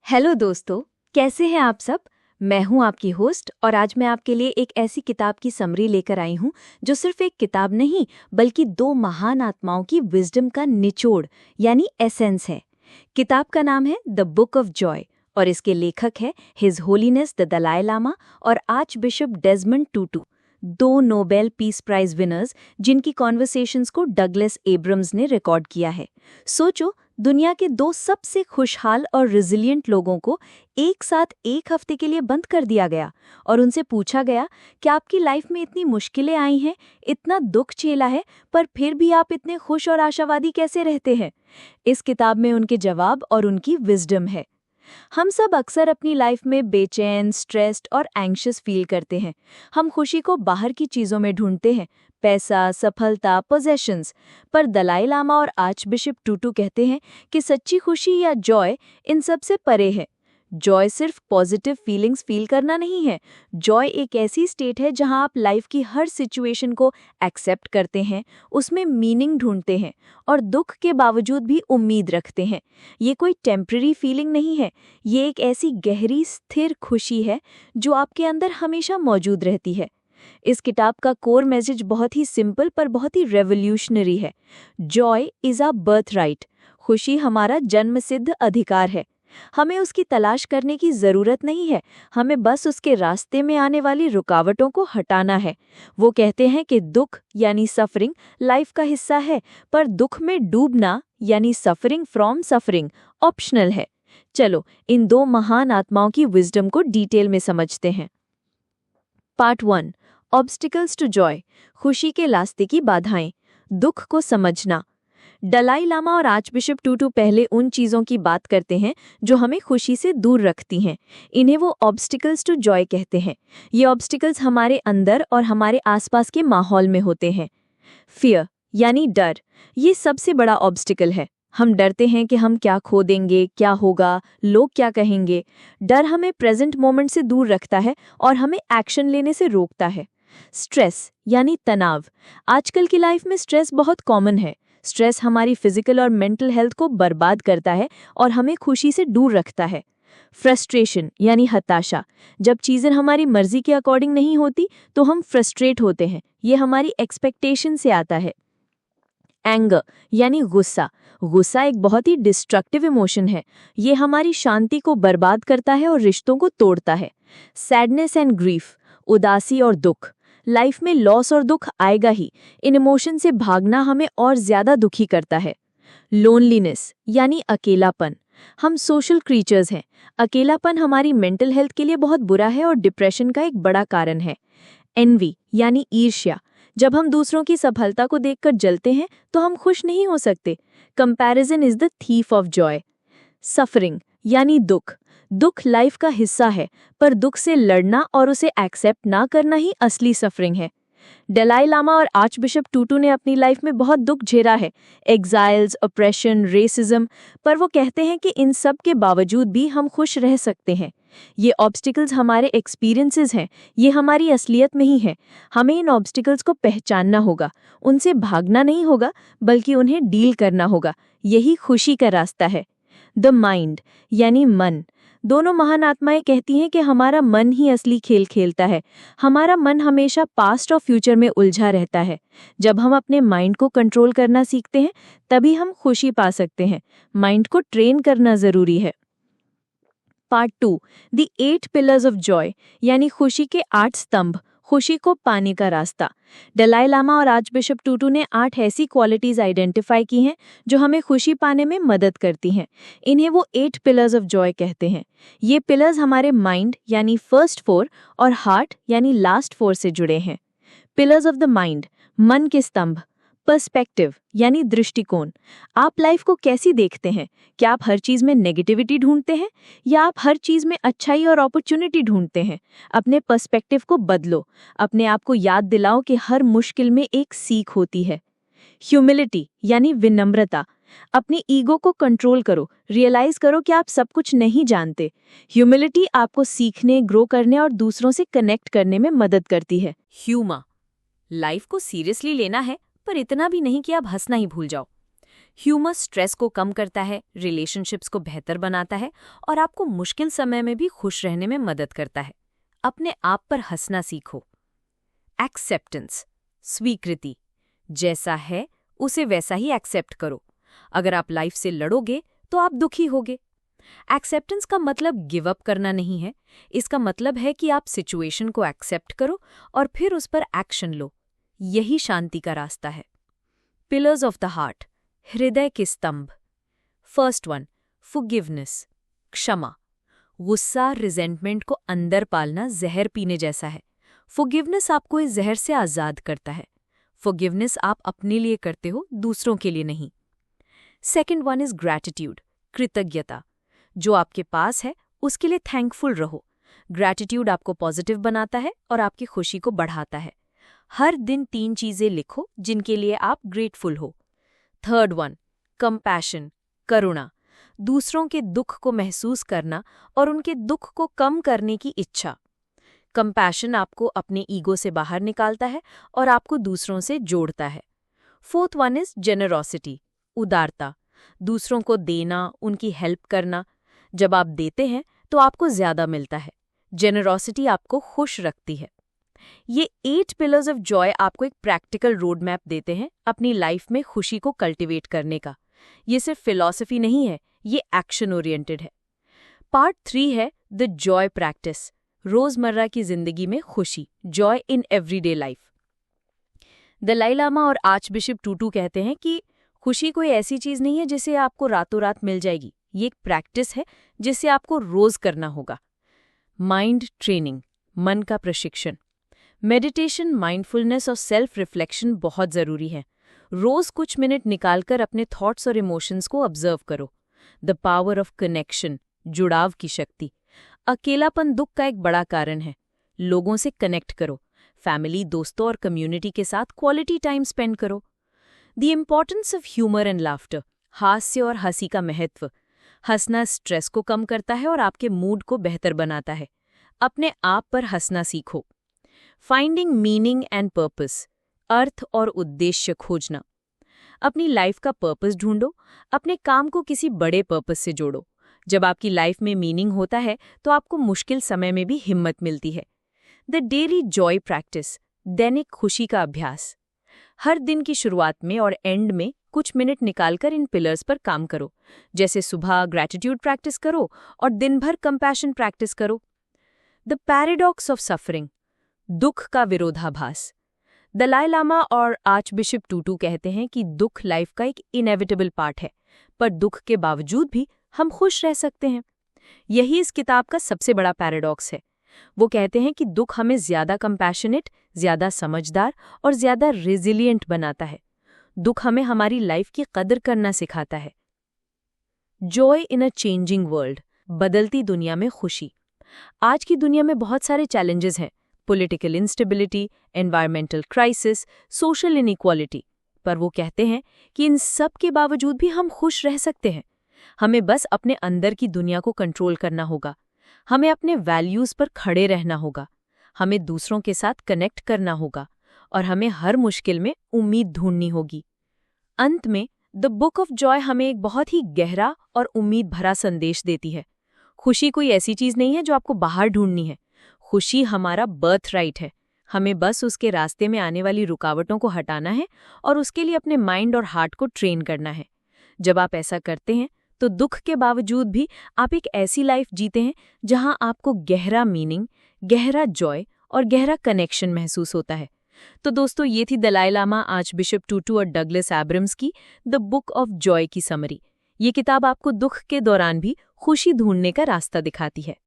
Hello दोस्तों, कैसे हैं आप सब। मैं हूं आपकी होस्ट और आज मैं आपके लिए एक ऐसी किताब की समरी लेकर आई हूं जो सिर्फ एक किताब नहीं बल्कि दो महान आत्माओं की विजडम का निचोड़ यानी एसेंस है। किताब का नाम है द बुक ऑफ जॉय और इसके लेखक है his holiness the Dalai Lama और आर्च बिशप डेजमंड टूटू, दो नोबेल पीस प्राइज विनर्स जिनकी कॉन्वर्सेशंस को डगलस एब्रम्स ने रिकॉर्ड किया है। सोचो, दुनिया के दो सबसे खुशहाल और रिजिलियंट लोगों को एक साथ एक हफ्ते के लिए बंद कर दिया गया और उनसे पूछा गया कि आपकी लाइफ में इतनी मुश्किलें आई हैं, इतना दुख झेला है, पर फिर भी आप इतने खुश और आशावादी कैसे रहते हैं। इस किताब में उनके जवाब और उनकी विजडम है। हम सब अक्सर अपनी लाइफ में बेचैन, स्ट्रेस्ड और एंग्शियस फील करते हैं। हम खुशी को बाहर की चीज़ों में ढूंढते हैं, पैसा, सफलता, पोजेशंस। पर दलाई लामा और आर्च बिशप टूटू कहते हैं कि सच्ची खुशी या जॉय इन सब से परे है। जॉय सिर्फ पॉजिटिव फीलिंग्स फील करना नहीं है। जॉय एक ऐसी स्टेट है जहां आप लाइफ की हर सिचुएशन को एक्सेप्ट करते हैं, उसमें मीनिंग ढूंढते हैं और दुख के बावजूद भी उम्मीद रखते हैं। ये कोई टेम्पररी फीलिंग नहीं है, ये एक ऐसी गहरी स्थिर खुशी है जो आपके अंदर हमेशा मौजूद रहती है। इस किताब का कोर मैसेज बहुत ही सिंपल पर बहुत ही रेवोल्यूशनरी है। Joy is a birth right. खुशी हमारा जन्मसिद्ध अधिकार है। हमें उसकी तलाश करने की जरूरत नहीं है, हमें बस उसके रास्ते में आने वाली रुकावटों को हटाना है। वो कहते हैं कि दुख यानी सफरिंग लाइफ का हिस्सा है, पर दुख में डूबना यानी सफरिंग फ्रॉम सफरिंग ऑप्शनल है। चलो इन दो महान आत्माओं की विजडम को डिटेल में समझते हैं। पार्ट 1, ऑब्स्टिकल्स टू जॉय, खुशी के रास्ते की बाधाएं, दुख को समझना। दलाई लामा और आर्च बिशप टूटू पहले उन चीज़ों की बात करते हैं जो हमें खुशी से दूर रखती हैं। इन्हें वो ऑब्स्टिकल्स टू जॉय कहते हैं। ये ऑब्स्टिकल्स हमारे अंदर और हमारे आसपास के माहौल में होते हैं। फियर यानी डर, ये सबसे बड़ा ऑब्स्टिकल है। हम डरते हैं कि हम क्या खो देंगे, क्या होगा, लोग क्या कहेंगे। डर हमें प्रेजेंट मोमेंट से दूर रखता है और हमें एक्शन लेने से रोकता है। स्ट्रेस यानी तनाव, आजकल की लाइफ में स्ट्रेस बहुत कॉमन है। स्ट्रेस हमारी फिजिकल और मेंटल हेल्थ को बर्बाद करता है और हमें खुशी से दूर रखता है। फ्रस्ट्रेशन यानी हताशा, जब चीज़ें हमारी मर्जी के अकॉर्डिंग नहीं होती तो हम फ्रस्ट्रेट होते हैं, ये हमारी एक्सपेक्टेशन से आता है। एंगर यानी गुस्सा, गुस्सा एक बहुत ही डिस्ट्रक्टिव इमोशन है। ये हमारी शांति को बर्बाद करता है और रिश्तों को तोड़ता है। सैडनेस एंड ग्रीफ, उदासी और दुख, लाइफ में लॉस और दुख आएगा ही। इन इमोशन से भागना हमें और ज्यादा दुखी करता है। लोनलीनेस यानी अकेलापन, हम सोशल क्रीचर्स हैं। अकेलापन हमारी मेंटल हेल्थ के लिए बहुत बुरा है और डिप्रेशन का एक बड़ा कारण है। एनवी यानी ईर्ष्या, जब हम दूसरों की सफलता को देखकर जलते हैं तो हम खुश नहीं हो सकते। Comparison is the thief of Joy. Suffering यानी दुख, दुख लाइफ का हिस्सा है, पर दुख से लड़ना और उसे एक्सेप्ट ना करना ही असली सफरिंग है। दलाई लामा और आर्च बिशप टूटू ने अपनी लाइफ में बहुत दुख झेला है, एग्जाइल्स, ऑप्रेशन, रेसिज्म, पर वो कहते हैं कि इन सब के बावजूद भी हम खुश रह सकते हैं। ये ऑब्स्टिकल्स हमारे एक्सपीरियंसेस हैं, ये हमारी असलियत नहीं है। हमें इन ऑब्स्टिकल्स को पहचानना होगा, उनसे भागना नहीं होगा बल्कि उन्हें डील करना होगा। यही खुशी का रास्ता है। द माइंड यानी मन, दोनों महान आत्माएं कहती हैं कि हमारा मन ही असली खेल खेलता है। हमारा मन हमेशा पास्ट और फ्यूचर में उलझा रहता है। जब हम अपने माइंड को कंट्रोल करना सीखते हैं तभी हम खुशी पा सकते हैं। माइंड को ट्रेन करना जरूरी है। Part 2, the 8 pillars of Joy यानी खुशी के 8 स्तंभ, खुशी को पाने का रास्ता। दलाई लामा और आर्च बिशप टूटू ने 8 ऐसी क्वालिटीज आइडेंटिफाई की हैं जो हमें खुशी पाने में मदद करती हैं। इन्हें वो 8 पिलर्स ऑफ जॉय कहते हैं। ये पिलर्स हमारे माइंड यानी फर्स्ट 4 और हार्ट यानी लास्ट 4 से जुड़े हैं। पिलर्स ऑफ द माइंड, मन के स्तंभ। पर्सपेक्टिव यानी दृष्टिकोण, आप लाइफ को कैसी देखते हैं? क्या आप हर चीज में नेगेटिविटी ढूंढते हैं या आप हर चीज में अच्छाई और अपॉर्चुनिटी ढूंढते हैं? अपने पर्सपेक्टिव को बदलो, अपने आप को याद दिलाओ कि हर मुश्किल में एक सीख होती है। ह्यूमिलिटी यानी विनम्रता, अपनी ईगो को कंट्रोल करो, रियलाइज करो कि आप सब कुछ नहीं जानते। ह्यूमिलिटी आपको सीखने, ग्रो करने और दूसरों से कनेक्ट करने में मदद करती है। ह्यूमर, लाइफ को सीरियसली लेना है पर इतना भी नहीं कि आप हंसना ही भूल जाओ। ह्यूमर स्ट्रेस को कम करता है, रिलेशनशिप्स को बेहतर बनाता है और आपको मुश्किल समय में भी खुश रहने में मदद करता है। अपने आप पर हंसना सीखो। एक्सेप्टेंस, स्वीकृति। जैसा है उसे वैसा ही एक्सेप्ट करो। अगर आप लाइफ से लड़ोगे तो आप दुखी होगे। एक्सेप्टेंस का मतलब गिव अप करना नहीं है। इसका मतलब है कि आप सिचुएशन को एक्सेप्ट करो और फिर उस पर एक्शन लो। यही शांति का रास्ता है। पिलर्स ऑफ द हार्ट, हृदय के स्तंभ। फर्स्ट वन, फॉरगिवनेस, क्षमा। गुस्सा, रिजेंटमेंट को अंदर पालना जहर पीने जैसा है। फॉरगिवनेस आपको इस जहर से आज़ाद करता है। फॉरगिवनेस आप अपने लिए करते हो, दूसरों के लिए नहीं। सेकंड वन इज ग्रैटिट्यूड, कृतज्ञता। जो आपके पास है उसके लिए थैंकफुल रहो। ग्रैटिट्यूड आपको पॉजिटिव बनाता है और आपकी खुशी को बढ़ाता है। हर दिन 3 चीजें लिखो जिनके लिए आप ग्रेटफुल हो। थर्ड वन, कंपैशन, करुणा। दूसरों के दुख को महसूस करना और उनके दुख को कम करने की इच्छा। कंपैशन आपको अपने ईगो से बाहर निकालता है और आपको दूसरों से जोड़ता है। फोर्थ वन इज जेनरोसिटी, उदारता। दूसरों को देना, उनकी हेल्प करना। जब आप देते हैं तो आपको ज्यादा मिलता है। जेनरोसिटी आपको खुश रखती है। ये 8 पिलर्स ऑफ जॉय आपको एक प्रैक्टिकल रोड मैप देते हैं अपनी लाइफ में खुशी को कल्टीवेट करने का। ये सिर्फ फिलॉसफी नहीं है, ये एक्शन ओरिएंटेड है। पार्ट 3 है द जॉय प्रैक्टिस, रोजमर्रा की जिंदगी में खुशी, joy in everyday life. Dalai Lama और आर्चबिशप टूटू कहते हैं कि खुशी कोई ऐसी चीज नहीं है जिसे आपको रातों रात मिल जाएगी। ये एक प्रैक्टिस है जिसे आपको रोज करना होगा। माइंड ट्रेनिंग, मन का प्रशिक्षण। मेडिटेशन, माइंडफुलनेस और सेल्फ रिफ्लेक्शन बहुत जरूरी है। रोज कुछ मिनट निकालकर अपने थॉट्स और इमोशंस को ऑब्जर्व करो। द पावर ऑफ कनेक्शन, जुड़ाव की शक्ति। अकेलापन दुख का एक बड़ा कारण है। लोगों से कनेक्ट करो। फैमिली, दोस्तों और कम्युनिटी के साथ क्वालिटी टाइम स्पेंड करो। The importance of humour and laughter, हास्य और हंसी का महत्व। हंसना स्ट्रेस को कम करता है और आपके मूड को बेहतर बनाता है। अपने आप पर हंसना सीखो। फाइंडिंग मीनिंग एंड पर्पस, अर्थ और उद्देश्य खोजना। अपनी लाइफ का पर्पस ढूंढो। अपने काम को किसी बड़े पर्पस से जोड़ो। जब आपकी लाइफ में मीनिंग होता है तो आपको मुश्किल समय में भी हिम्मत मिलती है। द डेली जॉय प्रैक्टिस, दैनिक खुशी का अभ्यास। हर दिन की शुरुआत में और एंड में कुछ मिनट निकालकर इन पिलर्स पर काम करो। जैसे सुबह ग्रैटिट्यूड प्रैक्टिस करो और दिन भर कंपैशन प्रैक्टिस करो। द पैराडॉक्स ऑफ सफरिंग, दुख का विरोधाभास। दलाई लामा और आर्चबिशप टूटू कहते हैं कि दुख लाइफ का एक इनएविटेबल पार्ट है, पर दुख के बावजूद भी हम खुश रह सकते हैं। यही इस किताब का सबसे बड़ा पैराडॉक्स है। वो कहते हैं कि दुख हमें ज्यादा कंपैशनेट, ज्यादा समझदार और ज्यादा रेजिलिएंट बनाता है। दुख हमें हमारी लाइफ की कदर करना सिखाता है। Joy in a changing world, बदलती दुनिया में खुशी। आज की दुनिया में बहुत सारे चैलेंजेस हैं। Political instability, environmental crisis, social inequality. पर वो कहते हैं कि इन सब के बावजूद भी हम खुश रह सकते हैं। हमें बस अपने अंदर की दुनिया को कंट्रोल करना होगा। हमें अपने वैल्यूज पर खड़े रहना होगा। हमें दूसरों के साथ कनेक्ट करना होगा और हमें हर मुश्किल में उम्मीद ढूंढनी होगी। अंत में द बुक ऑफ जॉय हमें एक बहुत ही गहरा और उम्मीद भरा संदेश देती है। खुशी कोई ऐसी चीज नहीं है जो आपको बाहर ढूंढनी है। खुशी हमारा बर्थ राइट है। हमें बस उसके रास्ते में आने वाली रुकावटों को हटाना है और उसके लिए अपने माइंड और हार्ट को ट्रेन करना है। जब आप ऐसा करते हैं तो दुख के बावजूद भी आप एक ऐसी लाइफ जीते हैं जहां आपको गहरा मीनिंग, गहरा जॉय और गहरा कनेक्शन महसूस होता है। तो दोस्तों, ये थी दलाई लामा, आर्चबिशप टूटू और डगलस एब्रम्स की द बुक ऑफ जॉय की समरी। ये किताब आपको दुख के दौरान भी खुशी ढूंढने का रास्ता दिखाती है।